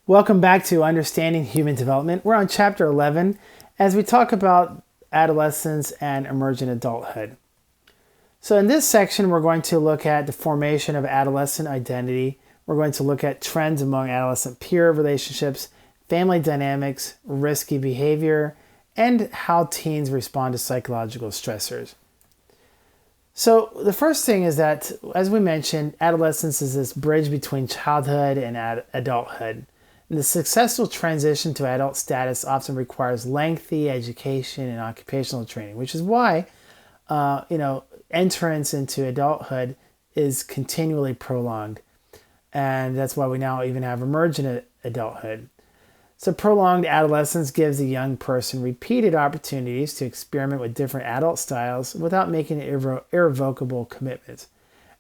Welcome back to Understanding Human Development. We're on chapter 11 as we talk about adolescence and emergent adulthood. So in this section, we're going to look at the formation of adolescent identity. We're going to look at trends among adolescent peer relationships, family dynamics, risky behavior, and how teens respond to psychological stressors. So the first thing is that, as we mentioned, adolescence is this bridge between childhood and adulthood. And the successful transition to adult status often requires lengthy education and occupational training, which is why, entrance into adulthood is continually prolonged. And that's why we now even have emergent adulthood. So prolonged adolescence gives a young person repeated opportunities to experiment with different adult styles without making irrevocable commitments.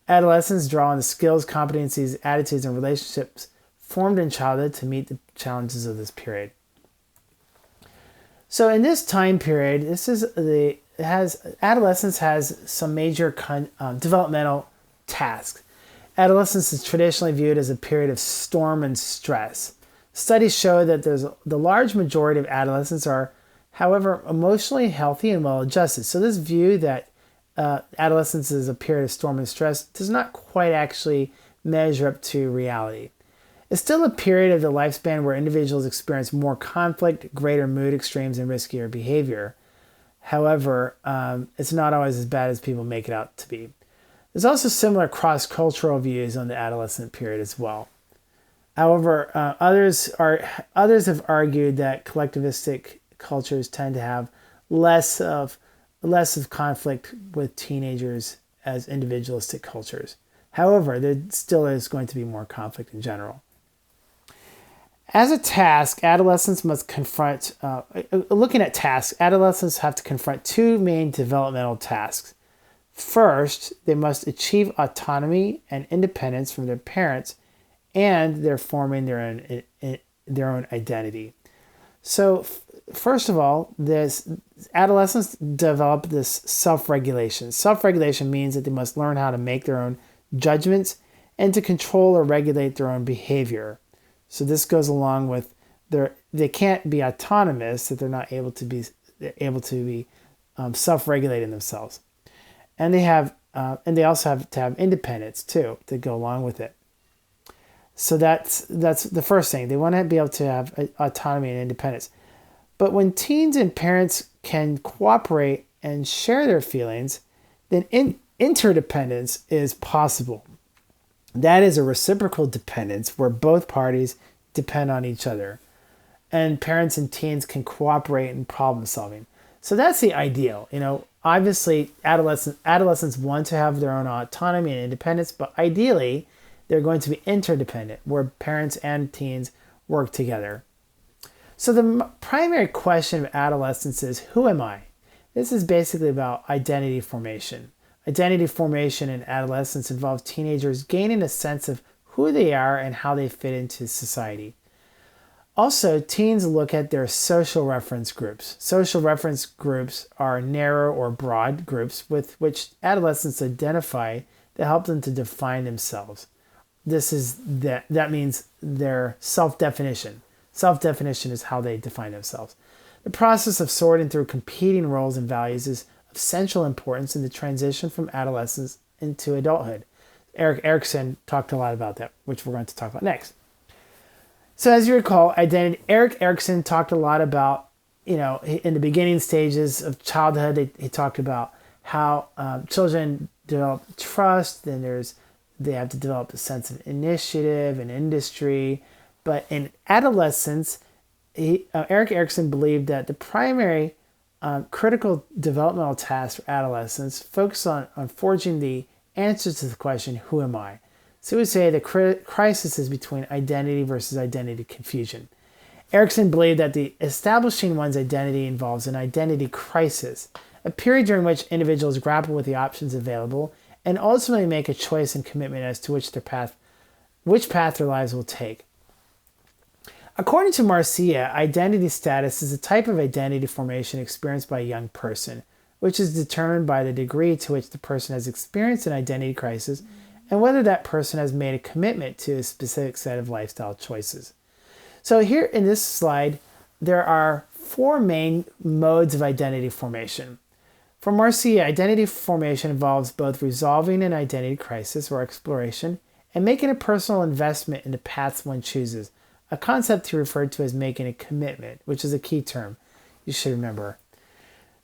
Adolescents draw on the skills, competencies, attitudes, and relationships formed in childhood to meet the challenges of this period. So in this time period, adolescence has some major developmental tasks. Adolescence is traditionally viewed as a period of storm and stress. Studies show that the large majority of adolescents are, however, emotionally healthy and well-adjusted. So this view that adolescence is a period of storm and stress does not quite actually measure up to reality. It's still a period of the lifespan where individuals experience more conflict, greater mood extremes, and riskier behavior. However, it's not always as bad as people make it out to be. There's also similar cross-cultural views on the adolescent period as well. However, others have argued that collectivistic cultures tend to have less of conflict with teenagers as individualistic cultures. However, there still is going to be more conflict in general. As a task, adolescents must confront, adolescents have to confront two main developmental tasks. First, they must achieve autonomy and independence from their parents, and they're forming their own identity. So, first of all, adolescents develop this self-regulation. Self-regulation means that they must learn how to make their own judgments and to control or regulate their own behavior. So this goes along with they can't be autonomous, that they're not able to be self-regulating themselves, and they also have to have independence too to go along with it. So that's the first thing. They want to be able to have autonomy and independence. But when teens and parents can cooperate and share their feelings, then interdependence is possible. That is a reciprocal dependence where both parties depend on each other, and parents and teens can cooperate in problem solving. So that's the ideal. Obviously adolescents want to have their own autonomy and independence, but ideally they're going to be interdependent, where parents and teens work together. So the primary question of adolescence is, who am I? This is basically about identity formation. Identity formation in adolescence involves teenagers gaining a sense of who they are and how they fit into society. Also, teens look at their social reference groups. Social reference groups are narrow or broad groups with which adolescents identify that help them to define themselves. That means their self-definition. Self-definition is how they define themselves. The process of sorting through competing roles and values is of central importance in the transition from adolescence into adulthood. Erik Erikson talked a lot about that, which we're going to talk about next. So as you recall, Erik Erikson talked a lot about, in the beginning stages of childhood, he talked about how children develop trust, then they have to develop a sense of initiative and industry. But in adolescence, Erik Erikson believed that the primary critical developmental tasks for adolescents focus on forging the answer to the question, who am I? So we would say the crisis is between identity versus identity confusion. Erikson believed that the establishing one's identity involves an identity crisis, a period during which individuals grapple with the options available and ultimately make a choice and commitment as to which path their lives will take. According to Marcia, identity status is a type of identity formation experienced by a young person, which is determined by the degree to which the person has experienced an identity crisis and whether that person has made a commitment to a specific set of lifestyle choices. So here in this slide, there are 4 main modes of identity formation. For Marcia, identity formation involves both resolving an identity crisis or exploration and making a personal investment in the paths one chooses, a concept he referred to as making a commitment, which is a key term you should remember.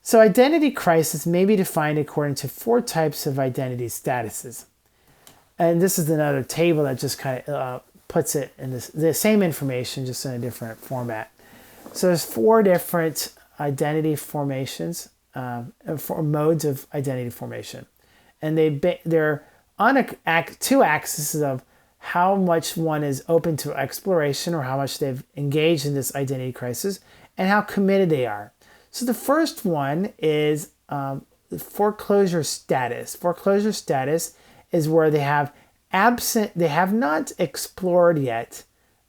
So identity crisis may be defined according to 4 types of identity statuses. And this is another table that just kind of puts it in the same information, just in a different format. So there's 4 different identity formations, 4 modes of identity formation. And they're on 2 axes of how much one is open to exploration or how much they've engaged in this identity crisis and how committed they are. So the first one is foreclosure status. Foreclosure status is where they have not explored yet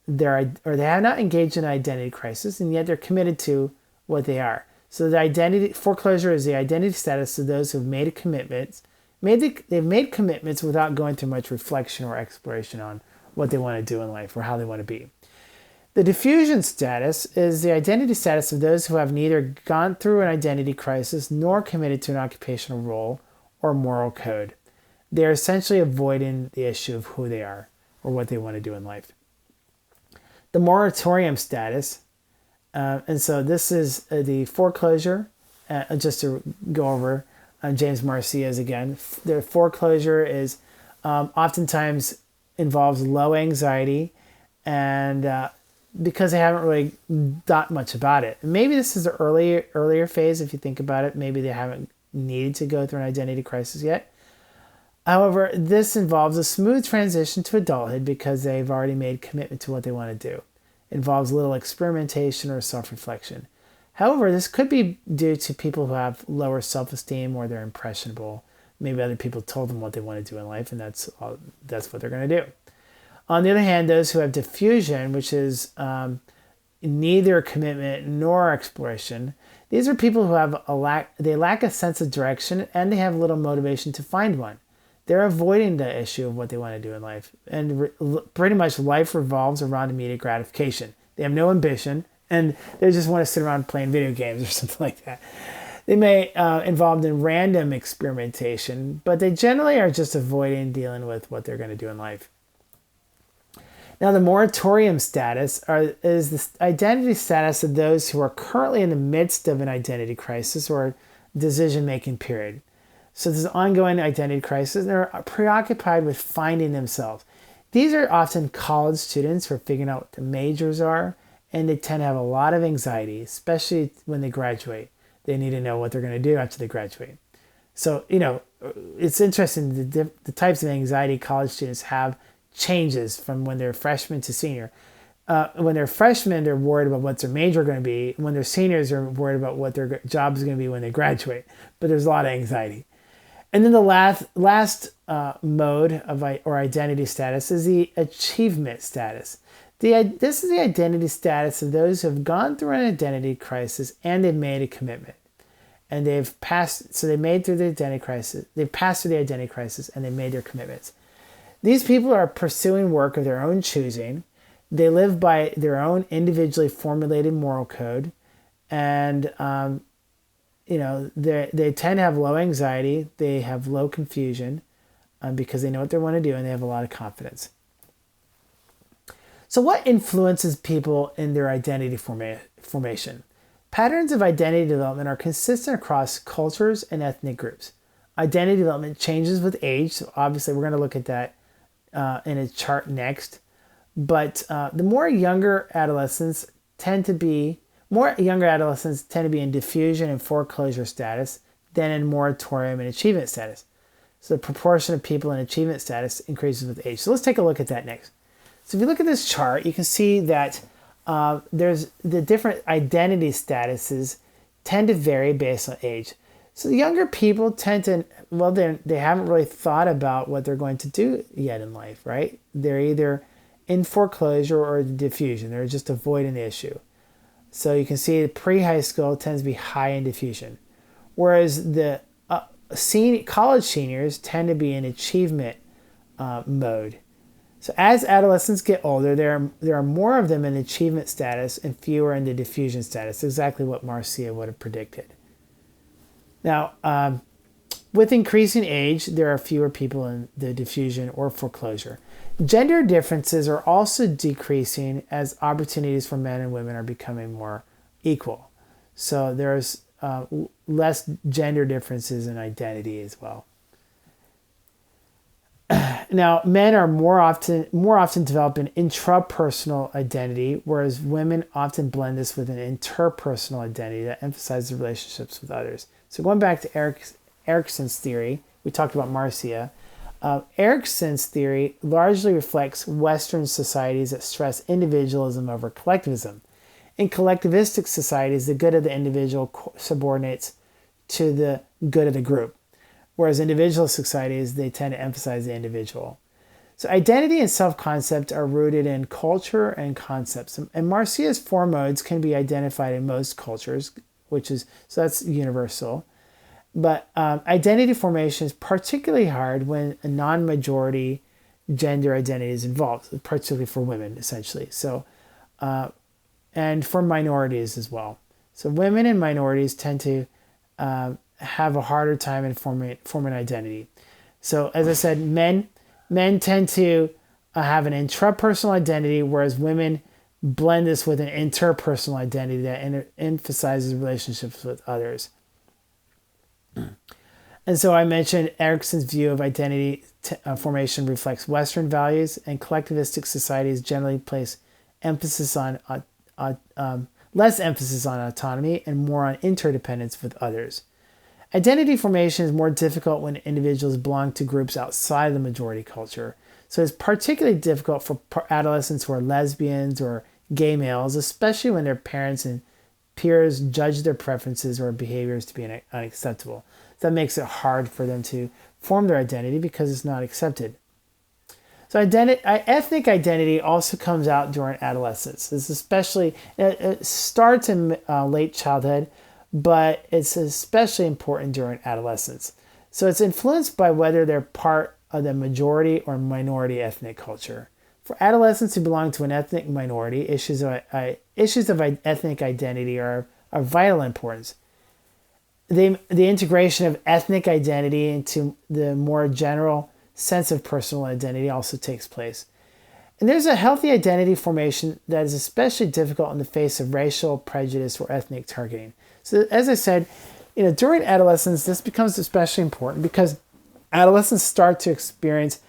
they have not engaged in an identity crisis, and yet they're committed to what they are. So the foreclosure is the identity status of those who've made commitments. They've made commitments without going through much reflection or exploration on what they want to do in life or how they want to be. The diffusion status is the identity status of those who have neither gone through an identity crisis nor committed to an occupational role or moral code. They're essentially avoiding the issue of who they are or what they want to do in life. The moratorium status, and so this is the foreclosure, just to go over James Marcia's again. The foreclosure is oftentimes involves low anxiety, and because they haven't really thought much about it. Maybe this is the earlier phase if you think about it. Maybe they haven't needed to go through an identity crisis yet. However, this involves a smooth transition to adulthood because they've already made commitment to what they want to do. It involves little experimentation or self-reflection. However, this could be due to people who have lower self-esteem or they're impressionable. Maybe other people told them what they want to do in life, and that's what they're going to do. On the other hand, those who have diffusion, which is neither commitment nor exploration, these are people who have they lack a sense of direction and they have little motivation to find one. They're avoiding the issue of what they want to do in life. And pretty much life revolves around immediate gratification. They have no ambition, and they just want to sit around playing video games or something like that. They may involved in random experimentation, but they generally are just avoiding dealing with what they're going to do in life. Now, the moratorium status is the identity status of those who are currently in the midst of an identity crisis or decision-making period. So there's an ongoing identity crisis, and they're preoccupied with finding themselves. These are often college students who are figuring out what the majors are, and they tend to have a lot of anxiety, especially when they graduate. They need to know what they're going to do after they graduate. So, it's interesting, the types of anxiety college students have changes from when they're freshmen to senior. When they're freshmen, they're worried about what their major is going to be. When they're seniors, they're worried about what their job is going to be when they graduate. But there's a lot of anxiety. And then the last mode of or identity status is the achievement status. This is the identity status of those who have gone through an identity crisis and they've made a commitment. And they've passed, so they made through the identity crisis. They've passed through the identity crisis and they made their commitments. These people are pursuing work of their own choosing. They live by their own individually formulated moral code, and they tend to have low anxiety. They have low confusion because they know what they want to do, and they have a lot of confidence. So what influences people in their identity formation? Patterns of identity development are consistent across cultures and ethnic groups. Identity development changes with age. So obviously, we're going to look at that in a chart next. But the more younger adolescents tend to be in diffusion and foreclosure status than in moratorium and achievement status. So the proportion of people in achievement status increases with age. So let's take a look at that next. So if you look at this chart, you can see that there's the different identity statuses tend to vary based on age. So the younger people tend to, they haven't really thought about what they're going to do yet in life, right? They're either in foreclosure or diffusion. They're just avoiding the issue. So you can see pre-high school tends to be high in diffusion, whereas the college seniors tend to be in achievement mode. So as adolescents get older, there are more of them in achievement status and fewer in the diffusion status, exactly what Marcia would have predicted. Now, with increasing age, there are fewer people in the diffusion or foreclosure. Gender differences are also decreasing as opportunities for men and women are becoming more equal. So there's less gender differences in identity as well. Now, men are more often develop an intrapersonal identity, whereas women often blend this with an interpersonal identity that emphasizes relationships with others. So going back to Erikson's theory, we talked about Marcia. Erikson's theory largely reflects Western societies that stress individualism over collectivism. In collectivistic societies, the good of the individual subordinates to the good of the group, whereas individual societies, they tend to emphasize the individual. So identity and self-concept are rooted in culture and concepts. And Marcia's four modes can be identified in most cultures, so that's universal. But identity formation is particularly hard when a non-majority gender identity is involved, particularly for women, essentially. So, and for minorities as well. So women and minorities tend to have a harder time in forming identity. So as I said, men tend to have an intrapersonal identity, whereas women blend this with an interpersonal identity that emphasizes relationships with others. And so I mentioned Erikson's view of identity formation reflects Western values, and collectivistic societies generally place emphasis on less emphasis on autonomy and more on interdependence with others. Identity formation is more difficult when individuals belong to groups outside the majority culture. So it's particularly difficult for adolescents who are lesbians or gay males, especially when their parents and peers judge their preferences or behaviors to be unacceptable. That makes it hard for them to form their identity because it's not accepted. So ethnic identity also comes out during adolescence. It starts in late childhood, but it's especially important during adolescence. So it's influenced by whether they're part of the majority or minority ethnic culture. For adolescents who belong to an ethnic minority, issues of ethnic identity are of vital importance. The integration of ethnic identity into the more general sense of personal identity also takes place. And there's a healthy identity formation that is especially difficult in the face of racial prejudice or ethnic targeting. So as I said, during adolescence, this becomes especially important because adolescents start to experience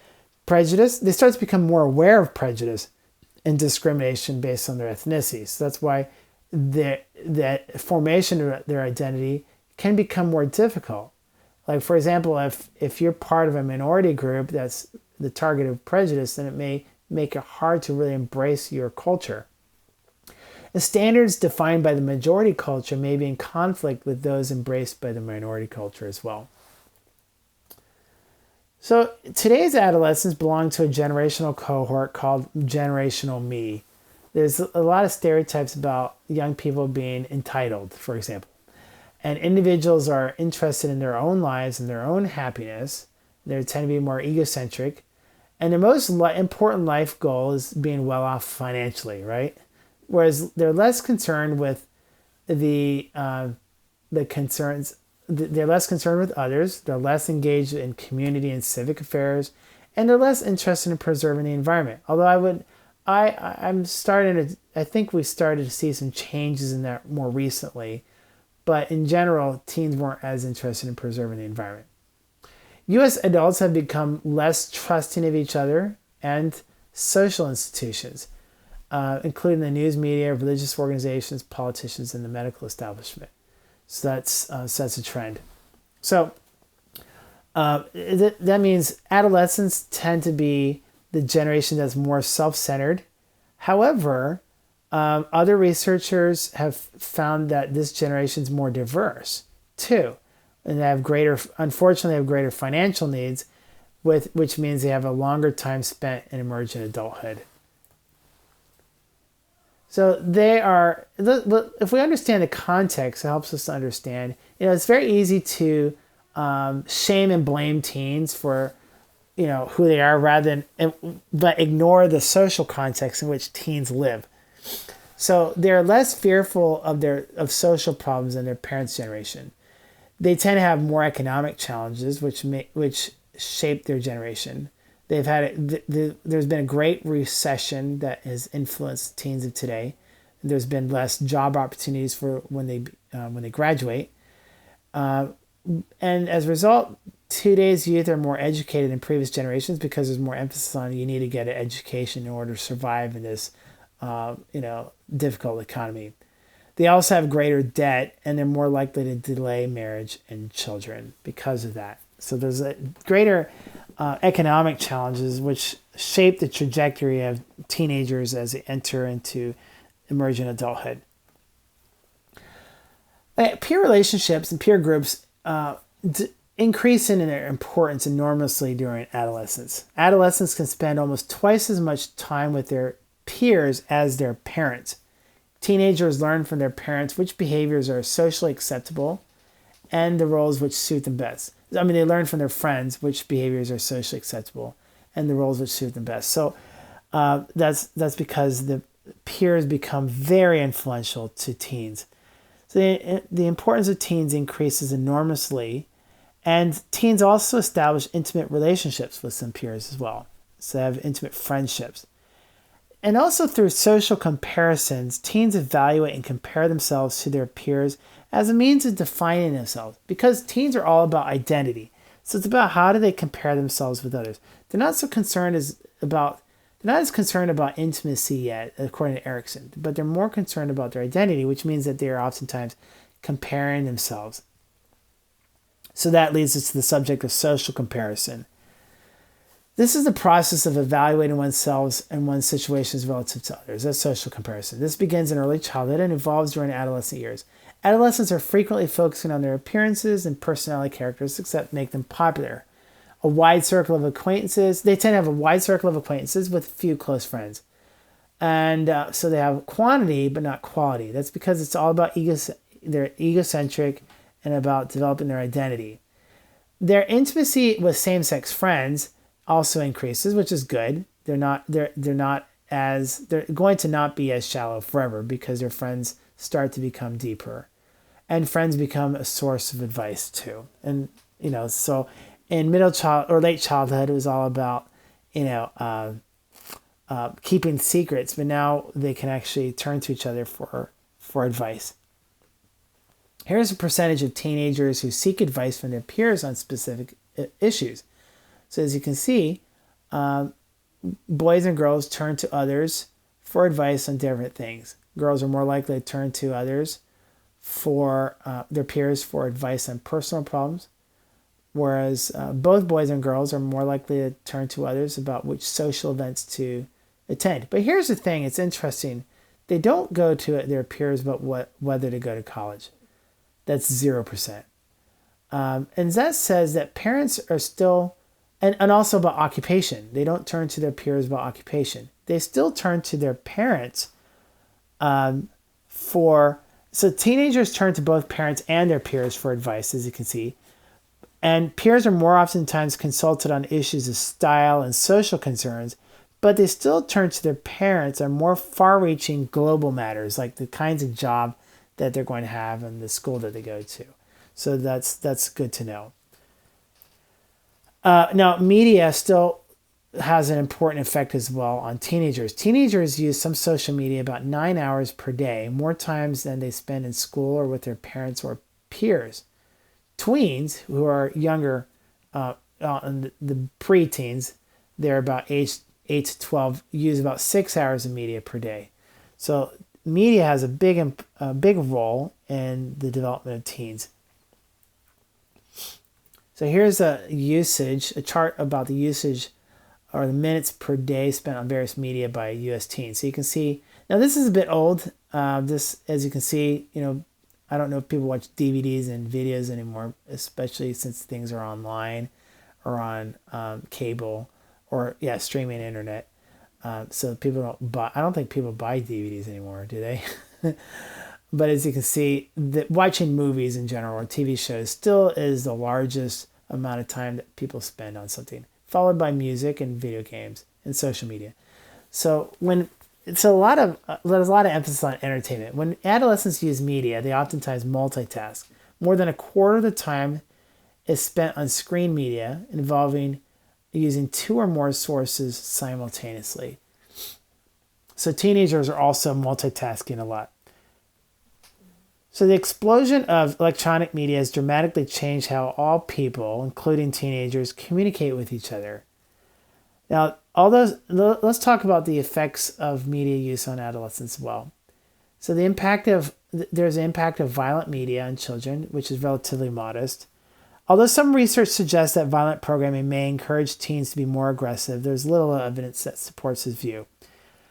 prejudice. They start to become more aware of prejudice and discrimination based on their ethnicity. So that's why that formation of their identity can become more difficult. Like, for example, if you're part of a minority group that's the target of prejudice, then it may make it hard to really embrace your culture. The standards defined by the majority culture may be in conflict with those embraced by the minority culture as well. So today's adolescents belong to a generational cohort called generational me. There's a lot of stereotypes about young people being entitled, for example. And individuals are interested in their own lives and their own happiness. They tend to be more egocentric. And their most important life goal is being well off financially, right? Whereas they're less concerned with the concerns. They're less concerned with others. They're less engaged in community and civic affairs, and they're less interested in preserving the environment. Although I think we started to see some changes in that more recently, but in general, teens weren't as interested in preserving the environment. U.S. adults have become less trusting of each other and social institutions, including the news media, religious organizations, politicians, and the medical establishment. So that's a trend. So that means adolescents tend to be the generation that's more self-centered. However, other researchers have found that this generation is more diverse too, and they have unfortunately have greater financial needs, which means they have a longer time spent in emergent adulthood. So if we understand the context, it helps us to understand, it's very easy to shame and blame teens for who they are but ignore the social context in which teens live. So they're less fearful of social problems than their parents' generation. They tend to have more economic challenges, which shape their generation. There's been a great recession that has influenced teens of today. There's been less job opportunities for when they graduate, and as a result, today's youth are more educated than previous generations because there's more emphasis on you need to get an education in order to survive in this, difficult economy. They also have greater debt, and they're more likely to delay marriage and children because of that. So there's a greater economic challenges which shape the trajectory of teenagers as they enter into emergent adulthood. Peer relationships and peer groups increase in their importance enormously during adolescence. Adolescents can spend almost twice as much time with their peers as their parents. Teenagers learn from their parents which behaviors are socially acceptable and the roles which suit them best. They learn from their friends which behaviors are socially acceptable and the roles which suit them best. So that's because the peers become very influential to teens. So the importance of teens increases enormously, and teens also establish intimate relationships with some peers as well. So they have intimate friendships. And also through social comparisons, teens evaluate and compare themselves to their peers as a means of defining themselves, because teens are all about identity. So it's about how do they compare themselves with others. They're not as concerned about intimacy yet, according to Erickson, but they're more concerned about their identity, which means that they are oftentimes comparing themselves. So that leads us to the subject of social comparison. This is the process of evaluating oneself and one's situations relative to others. That's social comparison. This begins in early childhood and evolves during adolescent years. Adolescents are frequently focusing on their appearances and personality characteristics that make them popular. A wide circle of acquaintances. They tend to have a wide circle of acquaintances with few close friends. And so they have quantity but not quality. That's because it's all about they're egocentric and about developing their identity. Their intimacy with same-sex friends also increases, which is good. They're going to not be as shallow forever because their friends start to become deeper, and friends become a source of advice too. And so in late childhood, it was all about keeping secrets, but now they can actually turn to each other for advice. Here's a percentage of teenagers who seek advice from their peers on specific issues. So as you can see, boys and girls turn to others for advice on different things. Girls are more likely to turn to others for their peers for advice on personal problems, whereas both boys and girls are more likely to turn to others about which social events to attend. But here's the thing, it's interesting. They don't go to their peers about whether to go to college. That's 0%. And that says that parents are still... And also about occupation. They don't turn to their peers about occupation. They still turn to their parents So teenagers turn to both parents and their peers for advice, as you can see. And peers are more oftentimes consulted on issues of style and social concerns, but they still turn to their parents on more far-reaching global matters, like the kinds of job that they're going to have and the school that they go to. So that's good to know. Now, media still has an important effect as well on teenagers. Teenagers use some social media about 9 hours per day, more times than they spend in school or with their parents or peers. Tweens, who are younger, the pre-teens, they're about age 8 to 12, use about 6 hours of media per day. So media has a big role in the development of teens. So here's a chart about the usage or the minutes per day spent on various media by U.S. teens. So you can see, now this is a bit old. This, as you can see, I don't know if people watch DVDs and videos anymore, especially since things are online or on cable or, streaming internet. So people I don't think people buy DVDs anymore, do they? But as you can see, watching movies in general or TV shows still is the largest amount of time that people spend on something. followed by music and video games and social media. So there's a lot of emphasis on entertainment. When adolescents use media, they oftentimes multitask. More than a quarter of the time is spent on screen media involving using two or more sources simultaneously. So teenagers are also multitasking a lot. So the explosion of electronic media has dramatically changed how all people, including teenagers, communicate with each other. Now, let's talk about the effects of media use on adolescents as well. So there's an impact of violent media on children, which is relatively modest. Although some research suggests that violent programming may encourage teens to be more aggressive, there's little evidence that supports this view.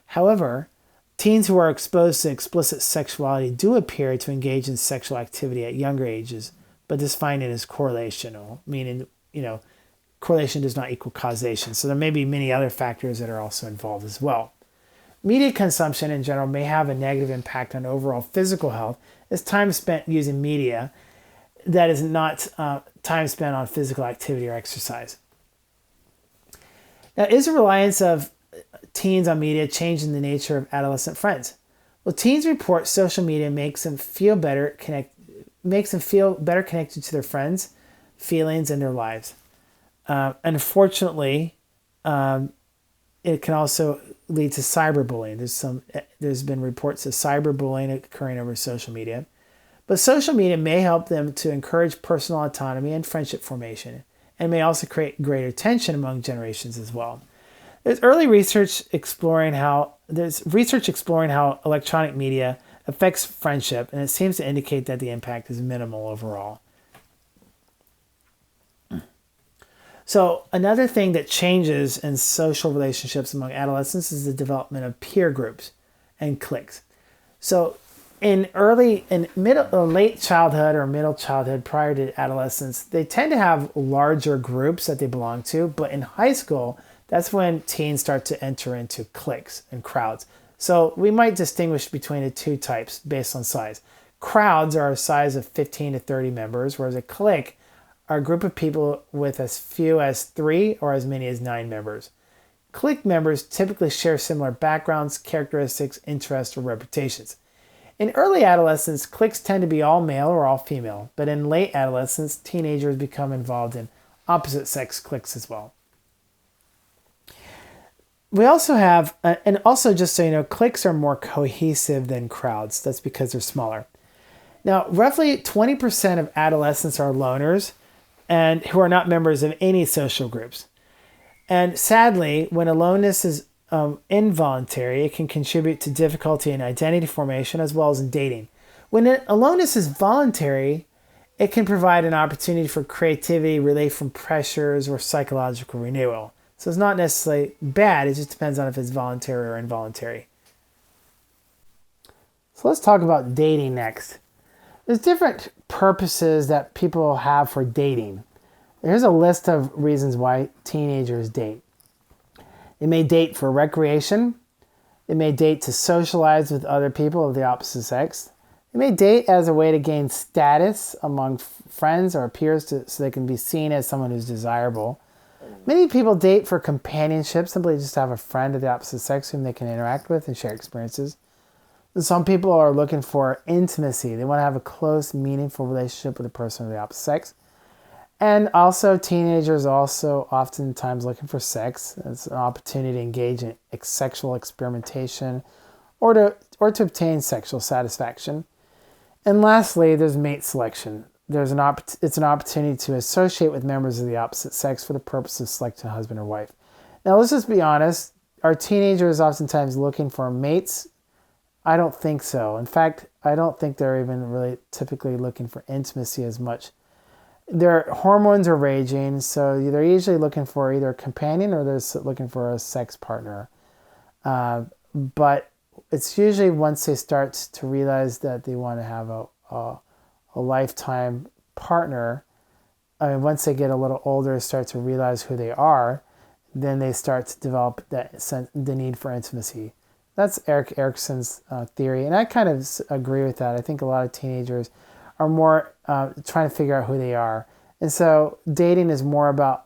However, teens who are exposed to explicit sexuality do appear to engage in sexual activity at younger ages, but this finding is correlational, meaning, correlation does not equal causation. So there may be many other factors that are also involved as well. Media consumption in general may have a negative impact on overall physical health as time spent using media that is not time spent on physical activity or exercise. Now, is the reliance of teens on media changing the nature of adolescent friends? Well, teens report social media makes them feel better connected to their friends, feelings, and their lives. Unfortunately, it can also lead to cyberbullying. There's been reports of cyberbullying occurring over social media. But social media may help them to encourage personal autonomy and friendship formation, and may also create greater tension among generations as well. There's research exploring how electronic media affects friendship, and it seems to indicate that the impact is minimal overall. So another thing that changes in social relationships among adolescents is the development of peer groups and cliques. So in late childhood or middle childhood prior to adolescence, they tend to have larger groups that they belong to, but in high school, that's when teens start to enter into cliques and crowds. So we might distinguish between the two types based on size. Crowds are a size of 15 to 30 members, whereas a clique are a group of people with as few as 3 or as many as 9 members. Clique members typically share similar backgrounds, characteristics, interests, or reputations. In early adolescence, cliques tend to be all male or all female, but in late adolescence, teenagers become involved in opposite sex cliques as well. We also have, and also just so you know, cliques are more cohesive than crowds. That's because they're smaller. Now, roughly 20% of adolescents are loners and who are not members of any social groups. And sadly, when aloneness is involuntary, it can contribute to difficulty in identity formation as well as in dating. When aloneness is voluntary, it can provide an opportunity for creativity, relief from pressures, or psychological renewal. So it's not necessarily bad, it just depends on if it's voluntary or involuntary. So let's talk about dating next. There's different purposes that people have for dating. Here's a list of reasons why teenagers date. They may date for recreation. They may date to socialize with other people of the opposite sex. They may date as a way to gain status among friends or peers so they can be seen as someone who's desirable. Many people date for companionship, simply just to have a friend of the opposite sex whom they can interact with and share experiences. Some people are looking for intimacy. They want to have a close, meaningful relationship with a person of the opposite sex. And also, teenagers also oftentimes looking for sex. It's an opportunity to engage in sexual experimentation or to obtain sexual satisfaction. And lastly, there's mate selection. It's an opportunity to associate with members of the opposite sex for the purpose of selecting a husband or wife. Now, let's just be honest. Are teenagers oftentimes looking for mates? I don't think so. In fact, I don't think they're even really typically looking for intimacy as much. Their hormones are raging, so they're usually looking for either a companion or they're looking for a sex partner. But it's usually once they start to realize that they want to have a lifetime partner, once they get a little older, start to realize who they are, then they start to develop the need for intimacy. That's Erik Erikson's theory, and I kind of agree with that. I think a lot of teenagers are more trying to figure out who they are. And so dating is more about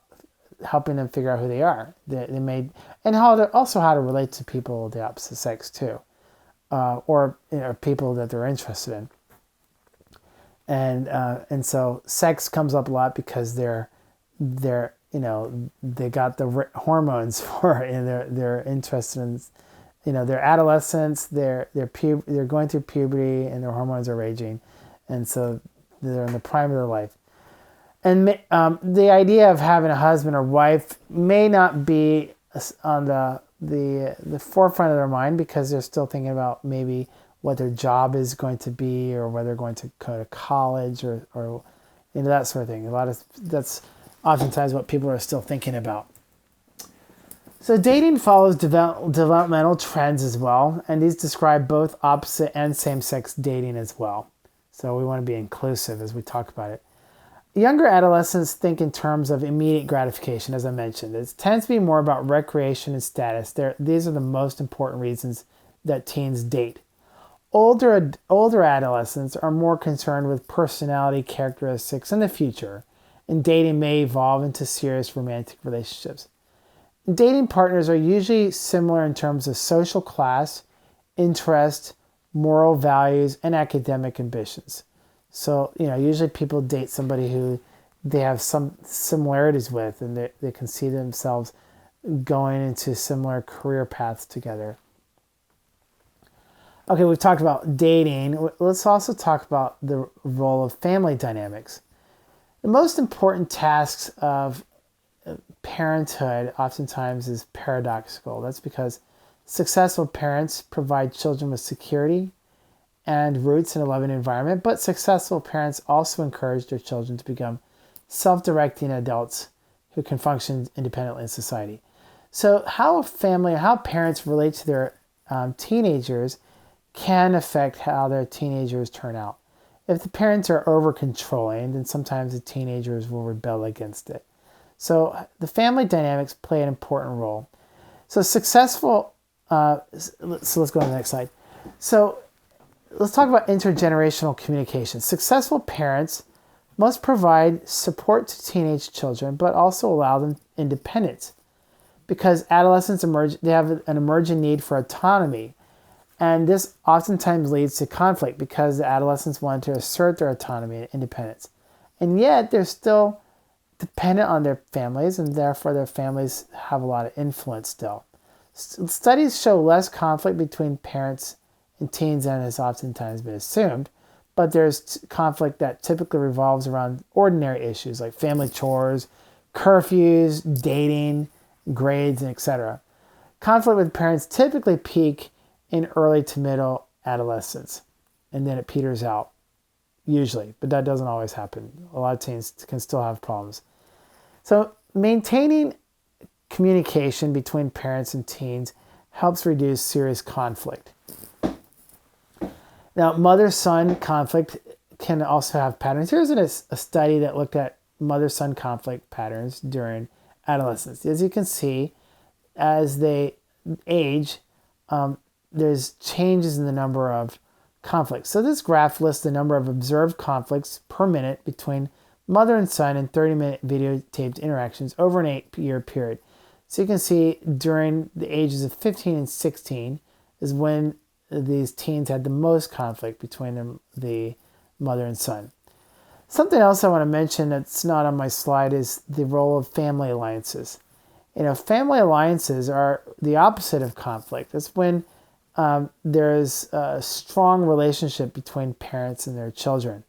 helping them figure out who they are. They may, and how to relate to people of the opposite sex too, or people that they're interested in. And so sex comes up a lot because they're they got the hormones for it, and they're interested in, they're adolescents, they're going through puberty, and their hormones are raging, and so they're in the prime of their life. And the idea of having a husband or wife may not be on the forefront of their mind, because they're still thinking about maybe what their job is going to be, or whether they're going to go to college, or that sort of thing. That's oftentimes what people are still thinking about. So dating follows developmental trends as well, and these describe both opposite and same-sex dating as well. So we want to be inclusive as we talk about it. Younger adolescents think in terms of immediate gratification, as I mentioned. It tends to be more about recreation and status. These are the most important reasons that teens date. Older adolescents are more concerned with personality characteristics in the future, and dating may evolve into serious romantic relationships. Dating partners are usually similar in terms of social class, interest, moral values, and academic ambitions. So, usually people date somebody who they have some similarities with, and they can see themselves going into similar career paths together. Okay, we've talked about dating. Let's also talk about the role of family dynamics. The most important tasks of parenthood oftentimes is paradoxical. That's because successful parents provide children with security and roots in a loving environment, but successful parents also encourage their children to become self-directing adults who can function independently in society. So how parents relate to their teenagers can affect how their teenagers turn out. If the parents are over-controlling, then sometimes the teenagers will rebel against it. So the family dynamics play an important role. So let's go to the next slide. So let's talk about intergenerational communication. Successful parents must provide support to teenage children, but also allow them independence, because adolescents they have an emerging need for autonomy. And this oftentimes leads to conflict because the adolescents want to assert their autonomy and independence. And yet they're still dependent on their families, and therefore their families have a lot of influence still. Studies show less conflict between parents and teens than has oftentimes been assumed, but there's conflict that typically revolves around ordinary issues like family chores, curfews, dating, grades, and etc. Conflict with parents typically peak in early to middle adolescence, and then it peters out, usually, but that doesn't always happen. A lot of teens can still have problems. So maintaining communication between parents and teens helps reduce serious conflict. Now, mother-son conflict can also have patterns. Here's a study that looked at mother-son conflict patterns during adolescence. As you can see, as they age, there's changes in the number of conflicts. So this graph lists the number of observed conflicts per minute between mother and son in 30-minute videotaped interactions over an 8-year period. So you can see during the ages of 15 and 16 is when these teens had the most conflict between the mother and son. Something else I want to mention that's not on my slide is the role of family alliances. Family alliances are the opposite of conflict. It's when there's a strong relationship between parents and their children.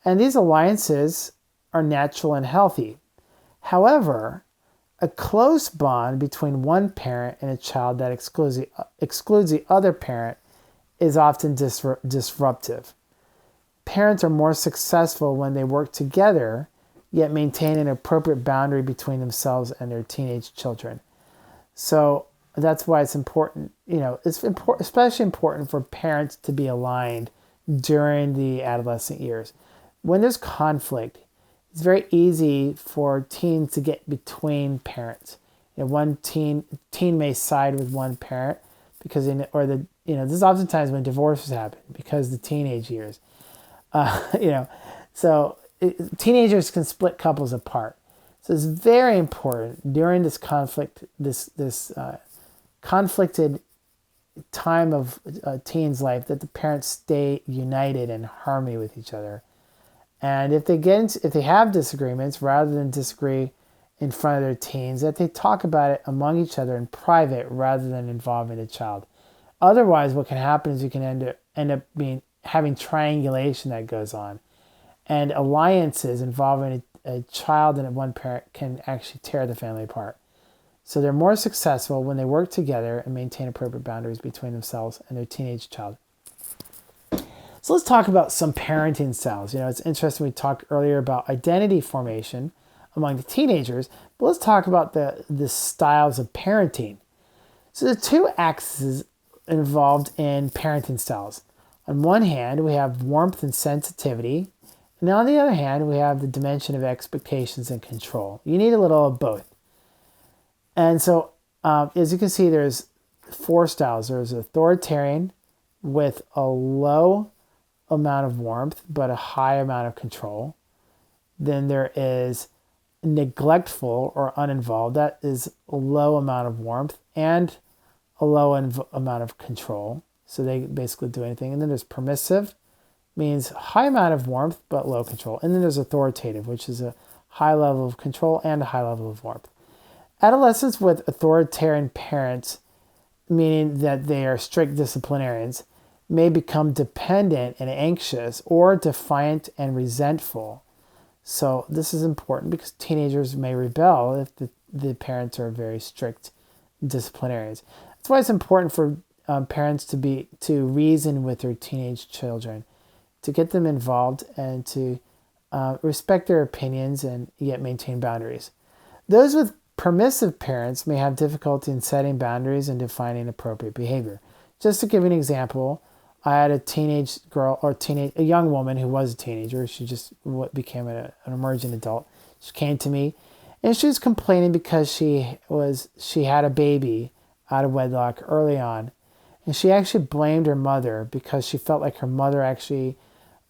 And these alliances are natural and healthy. However, a close bond between one parent and a child that excludes the other parent is often disruptive. Parents are more successful when they work together, yet maintain an appropriate boundary between themselves and their teenage children. So that's why it's important, it's especially important for parents to be aligned during the adolescent years. When there's conflict, it's very easy for teens to get between parents. One teen may side with one parent because this is oftentimes when divorces happen because the teenage years. So teenagers can split couples apart. So it's very important during this conflict, this conflicted time of a teen's life, that the parents stay united in harmony with each other. And if they have disagreements, rather than disagree in front of their teens, that they talk about it among each other in private rather than involving the child. Otherwise, what can happen is you can end up having triangulation that goes on, and alliances involving a child and one parent can actually tear the family apart. So they're more successful when they work together and maintain appropriate boundaries between themselves and their teenage child. So let's talk about some parenting styles. It's interesting, we talked earlier about identity formation among the teenagers, but let's talk about the styles of parenting. So the two axes involved in parenting styles. On one hand, we have warmth and sensitivity, and on the other hand, we have the dimension of expectations and control. You need a little of both. And so, as you can see, there's 4 styles. There's authoritarian with a low amount of warmth but a high amount of control. Then there is neglectful or uninvolved. That is a low amount of warmth and a low amount of control. So they basically do anything. And then there's permissive, means high amount of warmth but low control. And then there's authoritative, which is a high level of control and a high level of warmth. Adolescents with authoritarian parents, meaning that they are strict disciplinarians, may become dependent and anxious or defiant and resentful. So this is important because teenagers may rebel if the parents are very strict disciplinarians. That's why it's important for parents to reason with their teenage children, to get them involved and to respect their opinions and yet maintain boundaries. Those with permissive parents may have difficulty in setting boundaries and defining appropriate behavior. Just to give an example, I had a teenage girl, or a young woman who was a teenager. She just became an emerging adult. She came to me and she was complaining because she had a baby out of wedlock early on. And she actually blamed her mother because she felt like her mother actually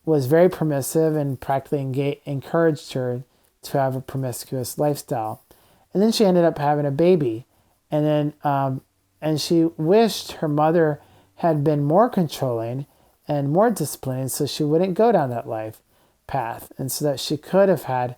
was very permissive and practically encouraged her to have a promiscuous lifestyle. And then she ended up having a baby. And then and she wished her mother had been more controlling and more disciplined, so she wouldn't go down that life path, and so that she could have had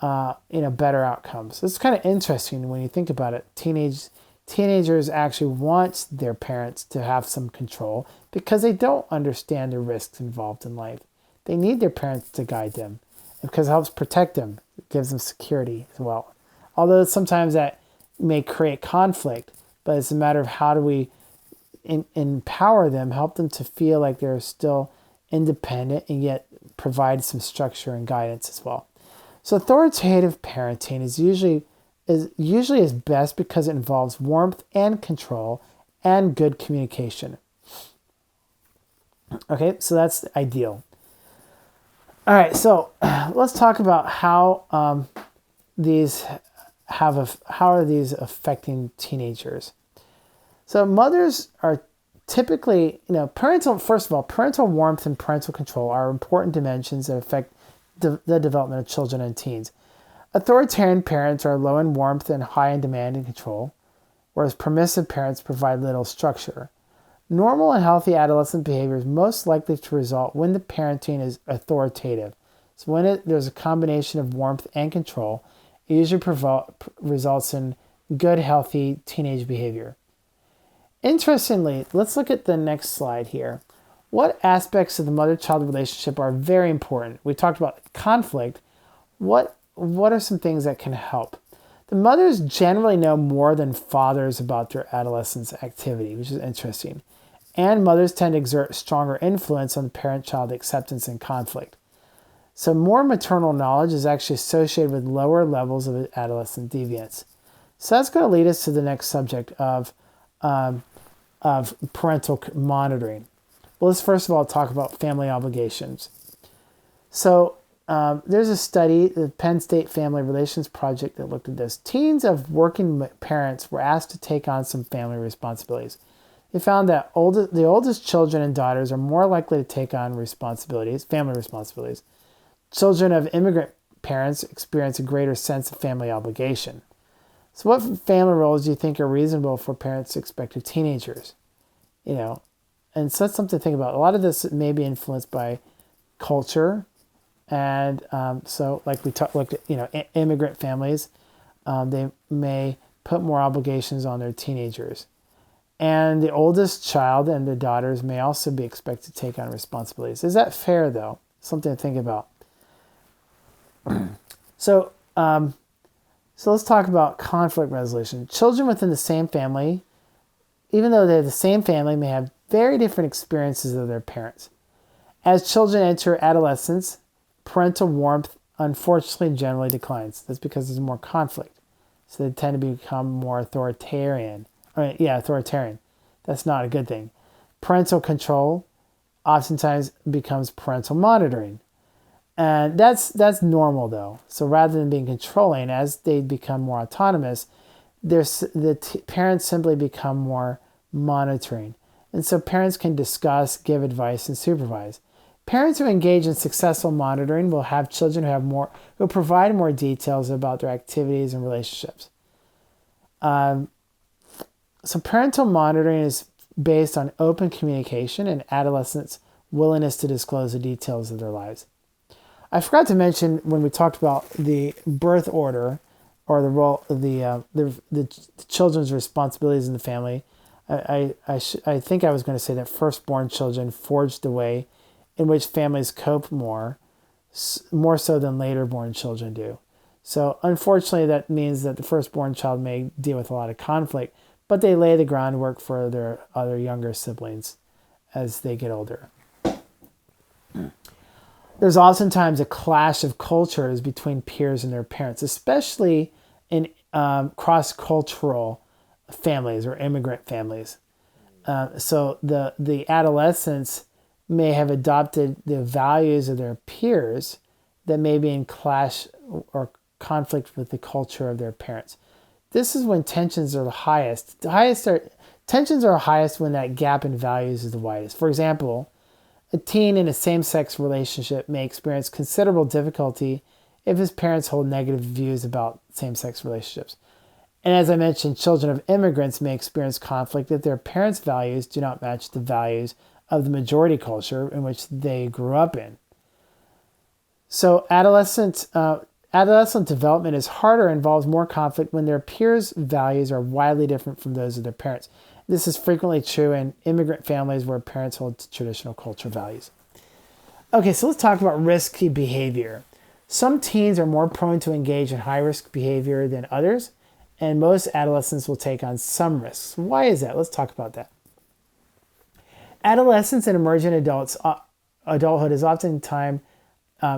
better outcomes. So it's kind of interesting when you think about it. Teenagers actually want their parents to have some control because they don't understand the risks involved in life. They need their parents to guide them because it helps protect them. It gives them security as well. Although sometimes that may create conflict, but it's a matter of how do we empower them, help them to feel like they're still independent and yet provide some structure and guidance as well. So authoritative parenting is usually best because it involves warmth and control and good communication. Okay, so that's ideal. All right, so let's talk about how are these affecting teenagers. So mothers are typically, parental warmth and parental control are important dimensions that affect the development of children and teens. Authoritarian parents are low in warmth and high in demand and control, whereas permissive parents provide little structure. Normal and healthy adolescent behavior is most likely to result when the parenting is authoritative. So when there's a combination of warmth and control, it usually results in good, healthy teenage behavior. Interestingly, let's look at the next slide here. What aspects of the mother-child relationship are very important? We talked about conflict. What are some things that can help? The mothers generally know more than fathers about their adolescent's activity, which is interesting. And mothers tend to exert stronger influence on the parent-child acceptance and conflict. So more maternal knowledge is actually associated with lower levels of adolescent deviance. So that's going to lead us to the next subject of parental monitoring. Well, let's first of all talk about family obligations. So there's a study, the Penn State Family Relations Project, that looked at this. Teens of working parents were asked to take on some family responsibilities. They found that the oldest children and daughters are more likely to take on family responsibilities. Children of immigrant parents experience a greater sense of family obligation. So what family roles do you think are reasonable for parents to expect of teenagers? And so that's something to think about. A lot of this may be influenced by culture. And so like we looked at, immigrant families, they may put more obligations on their teenagers. And the oldest child and the daughters may also be expected to take on responsibilities. Is that fair, though? Something to think about. So let's talk about conflict resolution. Children within the same family, even though they're the same family, may have very different experiences of their parents. As children enter adolescence, parental warmth unfortunately generally declines. That's because there's more conflict. So they tend to become more authoritarian. Authoritarian. That's not a good thing. Parental control oftentimes becomes parental monitoring. And that's normal, though. So rather than being controlling, as they become more autonomous, parents simply become more monitoring. And so parents can discuss, give advice, and supervise. Parents who engage in successful monitoring will have children who provide more details about their activities and relationships. So parental monitoring is based on open communication and adolescents' willingness to disclose the details of their lives. I forgot to mention when we talked about the birth order or the role of the children's responsibilities in the family. I think I was going to say that firstborn children forged the way in which families cope more so than later born children do. So unfortunately, that means that the firstborn child may deal with a lot of conflict, but they lay the groundwork for their other younger siblings as they get older. There's oftentimes a clash of cultures between peers and their parents, especially in cross-cultural families or immigrant families. So the adolescents may have adopted the values of their peers that may be in clash or conflict with the culture of their parents. This is when tensions are the highest. Tensions are highest when that gap in values is the widest. For example, a teen in a same-sex relationship may experience considerable difficulty if his parents hold negative views about same-sex relationships. And as I mentioned, children of immigrants may experience conflict if their parents' values do not match the values of the majority culture in which they grew up in. So adolescent development is harder and involves more conflict when their peers' values are widely different from those of their parents. This is frequently true in immigrant families where parents hold traditional cultural values. Okay, so let's talk about risky behavior. Some teens are more prone to engage in high-risk behavior than others, and most adolescents will take on some risks. Why is that? Let's talk about that. Adolescence and emerging adulthood is oftentimes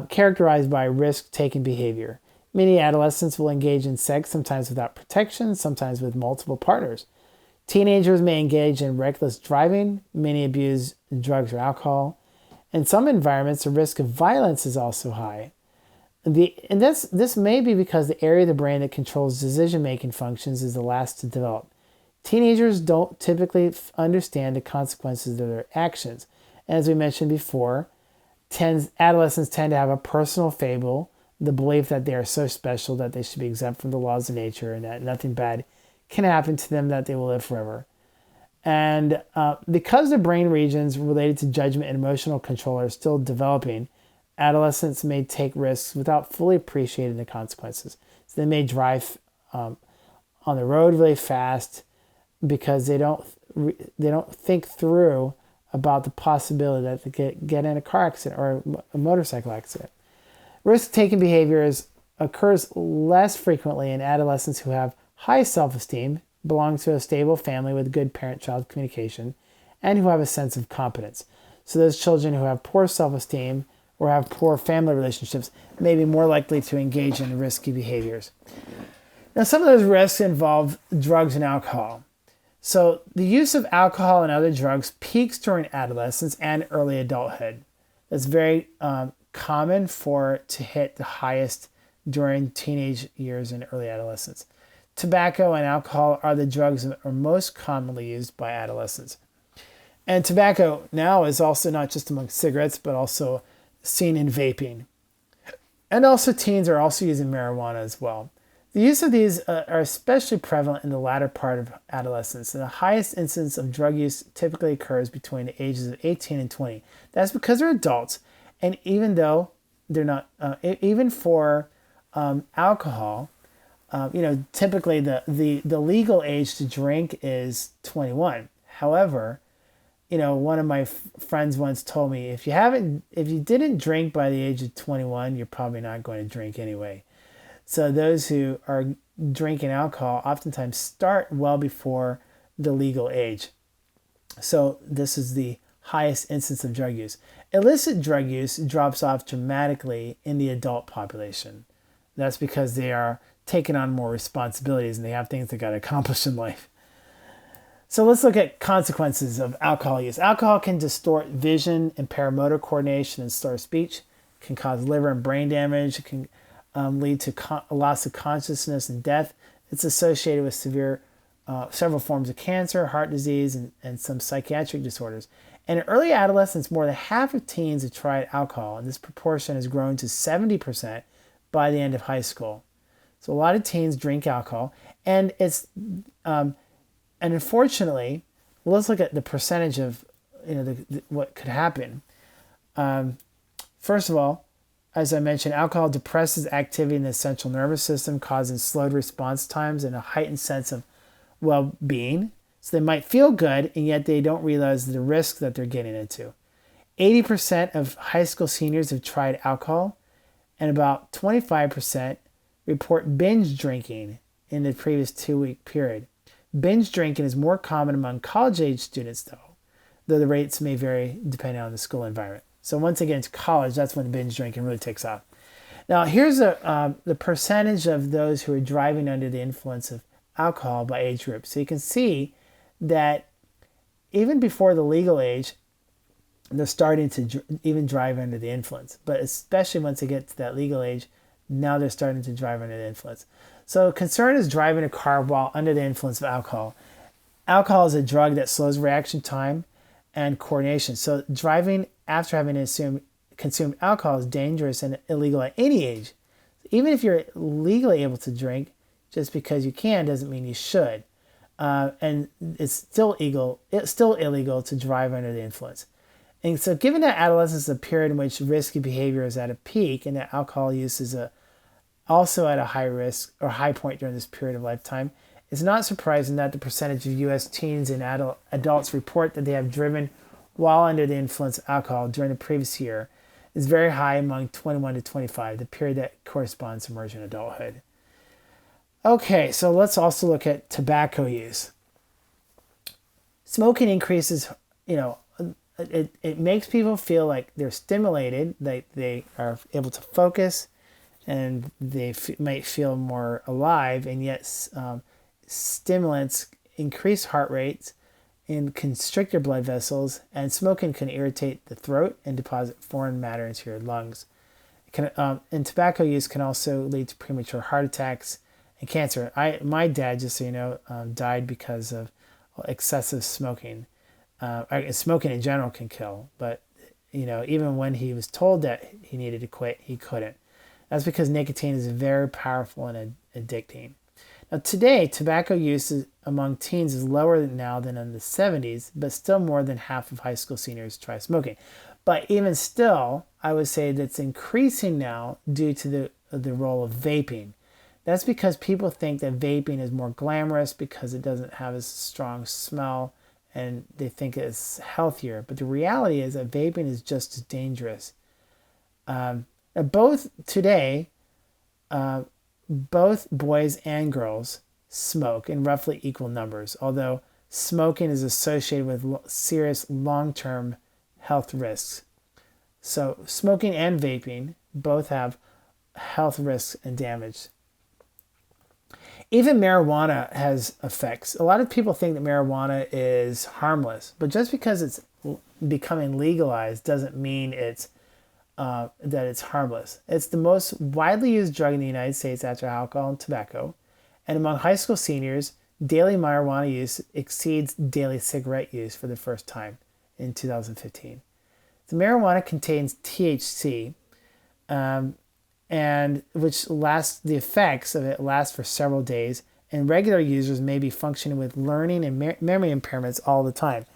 characterized by risk-taking behavior. Many adolescents will engage in sex, sometimes without protection, sometimes with multiple partners. Teenagers may engage in reckless driving. Many abuse drugs or alcohol. In some environments, the risk of violence is also high. This may be because the area of the brain that controls decision-making functions is the last to develop. Teenagers don't typically understand the consequences of their actions. And as we mentioned before, adolescents tend to have a personal fable, the belief that they are so special that they should be exempt from the laws of nature and that nothing bad can happen to them, that they will live forever. And because the brain regions related to judgment and emotional control are still developing, adolescents may take risks without fully appreciating the consequences. So they may drive on the road really fast because they don't think through about the possibility that they get in a car accident or a motorcycle accident. Risk-taking behavior occurs less frequently in adolescents who have high self-esteem, belong to a stable family with good parent-child communication, and who have a sense of competence. So those children who have poor self-esteem or have poor family relationships may be more likely to engage in risky behaviors. Now, some of those risks involve drugs and alcohol. So the use of alcohol and other drugs peaks during adolescence and early adulthood. That's very common to hit the highest during teenage years and early adolescence. Tobacco and alcohol are the drugs that are most commonly used by adolescents. And tobacco now is also not just among cigarettes, but also seen in vaping. And also teens are also using marijuana as well. The use of these are especially prevalent in the latter part of adolescence, and the highest incidence of drug use typically occurs between the ages of 18 and 20. That's because they're adults, and even though they're not, even for alcohol, typically the legal age to drink is 21. However, one of my friends once told me, if you didn't drink by the age of 21, you're probably not going to drink anyway. So those who are drinking alcohol oftentimes start well before the legal age. So this is the highest instance of drug use. Illicit drug use drops off dramatically in the adult population. That's because they are taking on more responsibilities and they have things they got to accomplish in life. So let's look at consequences of alcohol use. Alcohol can distort vision, impair motor coordination, and slur speech. It can cause liver and brain damage. It can lead to loss of consciousness and death. It's associated with several forms of cancer, heart disease, and some psychiatric disorders. And in early adolescence, more than half of teens have tried alcohol, and this proportion has grown to 70% by the end of high school. So a lot of teens drink alcohol, and and unfortunately, let's look at the percentage of what could happen. First of all, as I mentioned, alcohol depresses activity in the central nervous system, causing slowed response times and a heightened sense of well-being. So they might feel good, and yet they don't realize the risk that they're getting into. 80% of high school seniors have tried alcohol, and about 25% report binge drinking in the previous 2-week period. Binge drinking is more common among college-age students, though the rates may vary depending on the school environment. So once again, it's college, that's when binge drinking really takes off. Now, here's the percentage of those who are driving under the influence of alcohol by age group. So you can see that even before the legal age, they're starting to even drive under the influence. But especially once they get to that legal age, now they're starting to drive under the influence. So concern is driving a car while under the influence of alcohol. Alcohol is a drug that slows reaction time and coordination. So driving after having consumed alcohol is dangerous and illegal at any age. Even if you're legally able to drink, just because you can doesn't mean you should. And it's still illegal to drive under the influence. And so given that adolescence is a period in which risky behavior is at a peak and that alcohol use is also at a high risk or high point during this period of lifetime, it's not surprising that the percentage of U.S. teens and adults report that they have driven while under the influence of alcohol during the previous year is very high among 21 to 25, the period that corresponds to emergent adulthood. Okay, so let's also look at tobacco use. Smoking increases, it makes people feel like they're stimulated, like they are able to focus, and they might feel more alive, and yet stimulants increase heart rates and constrict your blood vessels, and smoking can irritate the throat and deposit foreign matter into your lungs. And tobacco use can also lead to premature heart attacks and cancer. My dad, just so you know, died because of excessive smoking. Smoking in general can kill, but even when he was told that he needed to quit, he couldn't. That's because nicotine is very powerful and addicting. Now today, tobacco use among teens is lower now than in the 70s, but still more than half of high school seniors try smoking. But even still, I would say that's increasing now due to the role of vaping. That's because people think that vaping is more glamorous because it doesn't have as strong smell, and they think it's healthier. But the reality is that vaping is just as dangerous. Both boys and girls smoke in roughly equal numbers, although smoking is associated with serious long-term health risks. So smoking and vaping both have health risks and damage. Even marijuana has effects. A lot of people think that marijuana is harmless, but just because it's becoming legalized doesn't mean that it's harmless. It's the most widely used drug in the United States after alcohol and tobacco, and among high school seniors, daily marijuana use exceeds daily cigarette use for the first time in 2015. The marijuana contains THC, and and the effects of it last for several days, and regular users may be functioning with learning and memory impairments all the time.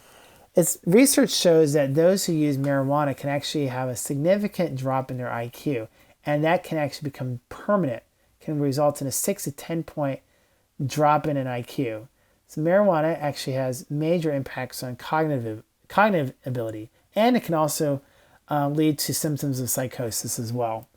Research shows that those who use marijuana can actually have a significant drop in their IQ, and that can actually become permanent, can result in a 6 to 10 point drop in an IQ. So marijuana actually has major impacts on cognitive ability, and it can also lead to symptoms of psychosis as well.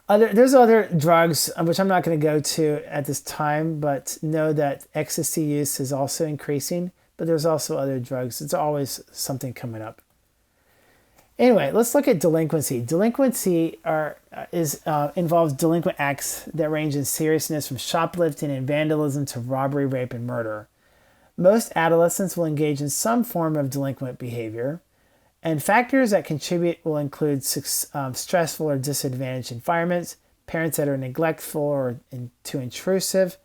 There's other drugs, which I'm not going to go to at this time, but know that ecstasy use is also increasing, but there's also other drugs. It's always something coming up. Anyway, let's look at delinquency. Delinquency involves delinquent acts that range in seriousness from shoplifting and vandalism to robbery, rape, and murder. Most adolescents will engage in some form of delinquent behavior, and factors that contribute will include stressful or disadvantaged environments, parents that are neglectful or too intrusive,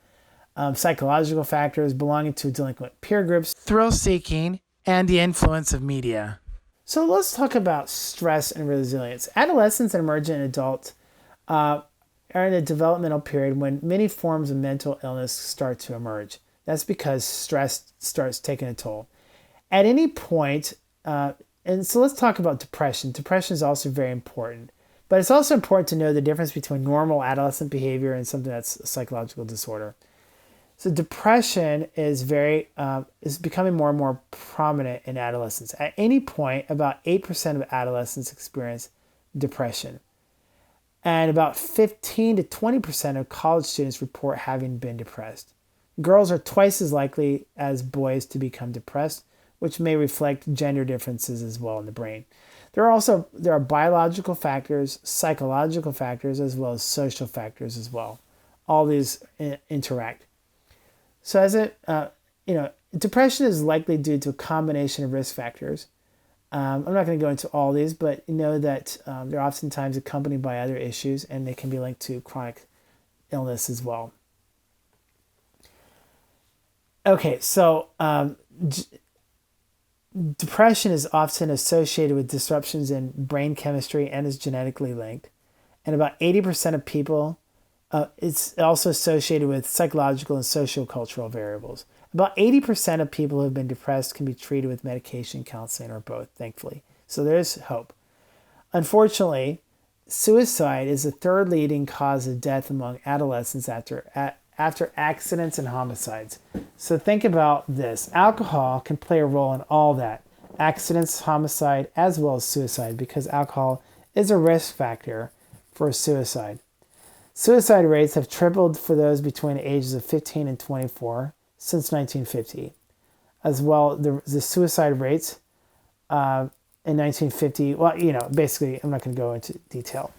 psychological factors, belonging to delinquent peer groups, thrill-seeking, and the influence of media. So let's talk about stress and resilience. Adolescents and emergent adults are in a developmental period when many forms of mental illness start to emerge. That's because stress starts taking a toll. At any point, and so let's talk about depression. Depression is also very important. But it's also important to know the difference between normal adolescent behavior and something that's a psychological disorder. So depression is becoming more and more prominent in adolescents. At any point, about 8% of adolescents experience depression. And about 15 to 20% of college students report having been depressed. Girls are twice as likely as boys to become depressed, which may reflect gender differences as well in the brain. There are biological factors, psychological factors, as well as social factors as well. All these interact. So depression is likely due to a combination of risk factors. I'm not going to go into all these, but know that they're oftentimes accompanied by other issues, and they can be linked to chronic illness as well. Okay, so depression is often associated with disruptions in brain chemistry and is genetically linked. And about 80% of people, it's also associated with psychological and sociocultural variables. About 80% of people who have been depressed can be treated with medication, counseling, or both, thankfully. So there's hope. Unfortunately, suicide is the third leading cause of death among adolescents after accidents and homicides. So think about this. Alcohol can play a role in all that. Accidents, homicide, as well as suicide, because alcohol is a risk factor for suicide. Suicide rates have tripled for those between the ages of 15 and 24 since 1950. As well, the suicide rates in 1950, basically, I'm not going to go into detail.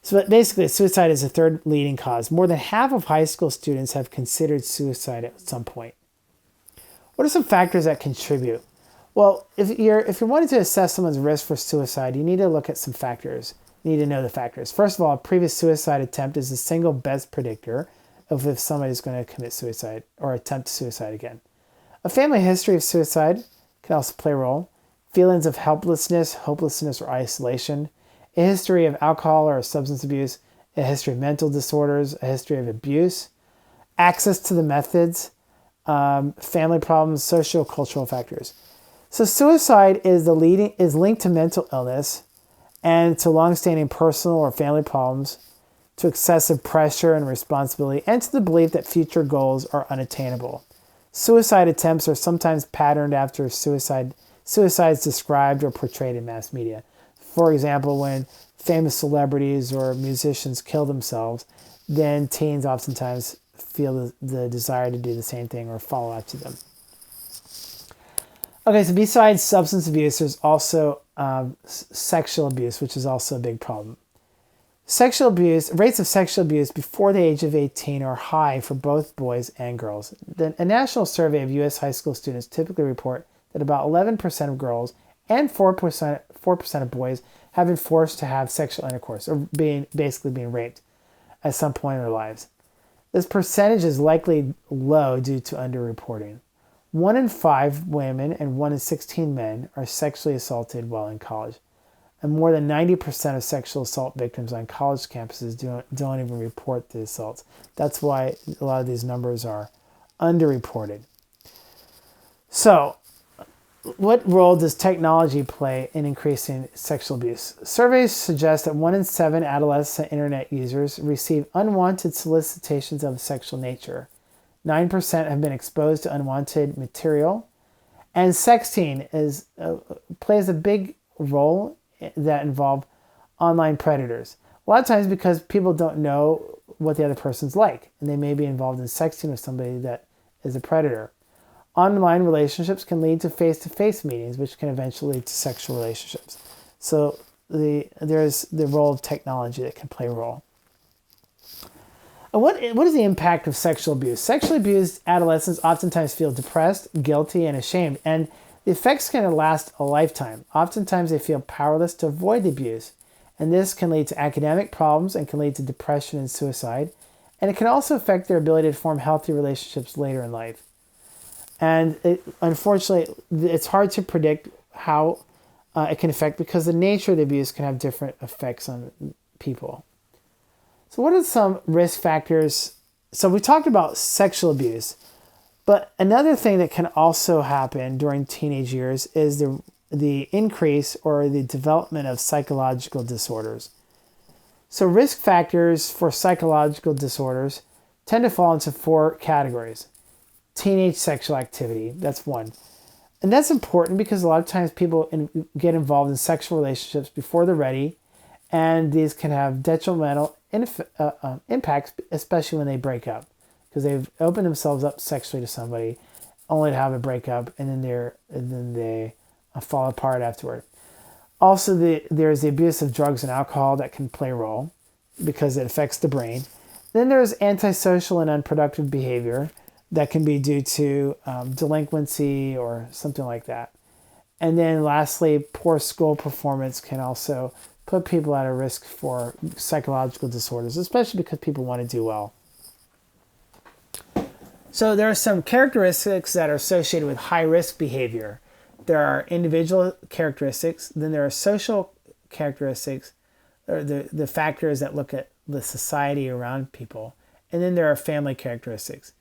So basically, suicide is the third leading cause. More than half of high school students have considered suicide at some point. What are some factors that contribute? Well, if you're wanting to assess someone's risk for suicide, you need to look at some factors. You need to know the factors. First of all, a previous suicide attempt is the single best predictor of if somebody is going to commit suicide or attempt suicide again. A family history of suicide can also play a role. Feelings of helplessness, hopelessness, or isolation. A history of alcohol or substance abuse, a history of mental disorders, a history of abuse, access to the methods, family problems, social-cultural factors. So suicide is linked to mental illness and to long-standing personal or family problems, to excessive pressure and responsibility, and to the belief that future goals are unattainable. Suicide attempts are sometimes patterned after suicides described or portrayed in mass media. For example, when famous celebrities or musicians kill themselves, then teens oftentimes feel the desire to do the same thing or follow after them. Okay, so besides substance abuse, there's also sexual abuse, which is also a big problem. Rates of sexual abuse before the age of 18 are high for both boys and girls. A national survey of U.S. high school students typically report that about 11% of girls and 4% of boys have been forced to have sexual intercourse or basically being raped at some point in their lives. This percentage is likely low due to underreporting. 1 in 5 women and 1 in 16 men are sexually assaulted while in college. And more than 90% of sexual assault victims on college campuses don't even report the assaults. That's why a lot of these numbers are underreported. So, what role does technology play in increasing sexual abuse? Surveys suggest that 1 in 7 adolescent internet users receive unwanted solicitations of a sexual nature. 9% have been exposed to unwanted material. And sexting plays a big role that involve online predators. A lot of times because people don't know what the other person's like, and they may be involved in sexting with somebody that is a predator. Online relationships can lead to face-to-face meetings, which can eventually lead to sexual relationships. So there's the role of technology that can play a role. And what is the impact of sexual abuse? Sexually abused adolescents oftentimes feel depressed, guilty, and ashamed, and the effects can last a lifetime. Oftentimes they feel powerless to avoid the abuse, and this can lead to academic problems and can lead to depression and suicide, and it can also affect their ability to form healthy relationships later in life. And unfortunately, it's hard to predict how it can affect because the nature of the abuse can have different effects on people. So what are some risk factors? So we talked about sexual abuse, but another thing that can also happen during teenage years is the increase or the development of psychological disorders. So risk factors for psychological disorders tend to fall into 4 categories. Teenage sexual activity, that's one. And that's important because a lot of times people get involved in sexual relationships before they're ready, and these can have detrimental impacts, especially when they break up, because they've opened themselves up sexually to somebody, only to have a breakup, and then they fall apart afterward. Also, there's the abuse of drugs and alcohol that can play a role because it affects the brain. Then there's antisocial and unproductive behavior that can be due to delinquency or something like that. And then lastly, poor school performance can also put people at a risk for psychological disorders, especially because people want to do well. So there are some characteristics that are associated with high-risk behavior. There are individual characteristics, then there are social characteristics, or the factors that look at the society around people, and then there are family characteristics.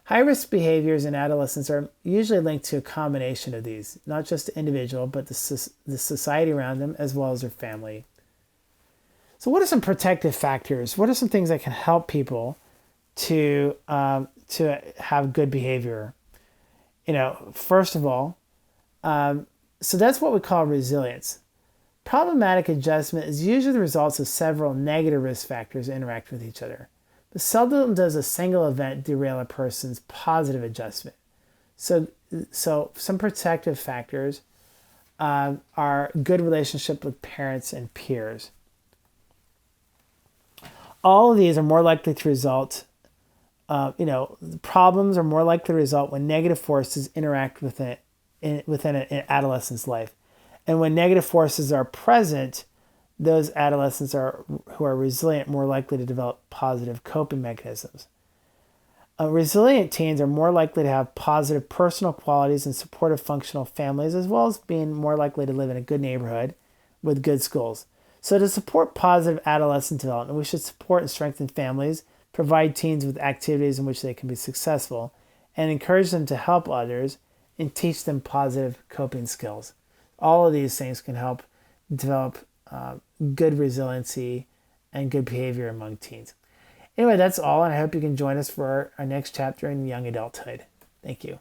High-risk behaviors in adolescents are usually linked to a combination of these, not just the individual, but the society around them as well as their family. So what are some protective factors? What are some things that can help people to have good behavior? First of all, so that's what we call resilience. Problematic adjustment is usually the results of several negative risk factors interact with each other. But seldom does a single event derail a person's positive adjustment. So some protective factors are good relationship with parents and peers. All of these are more likely to result, problems are more likely to result when negative forces interact within an adolescent's life. And when negative forces are present, those adolescents who are resilient more likely to develop positive coping mechanisms. Resilient teens are more likely to have positive personal qualities and supportive functional families, as well as being more likely to live in a good neighborhood with good schools. So to support positive adolescent development, we should support and strengthen families, provide teens with activities in which they can be successful, and encourage them to help others and teach them positive coping skills. All of these things can help develop good resiliency and good behavior among teens. Anyway, that's all, and I hope you can join us for our next chapter in young adulthood. Thank you.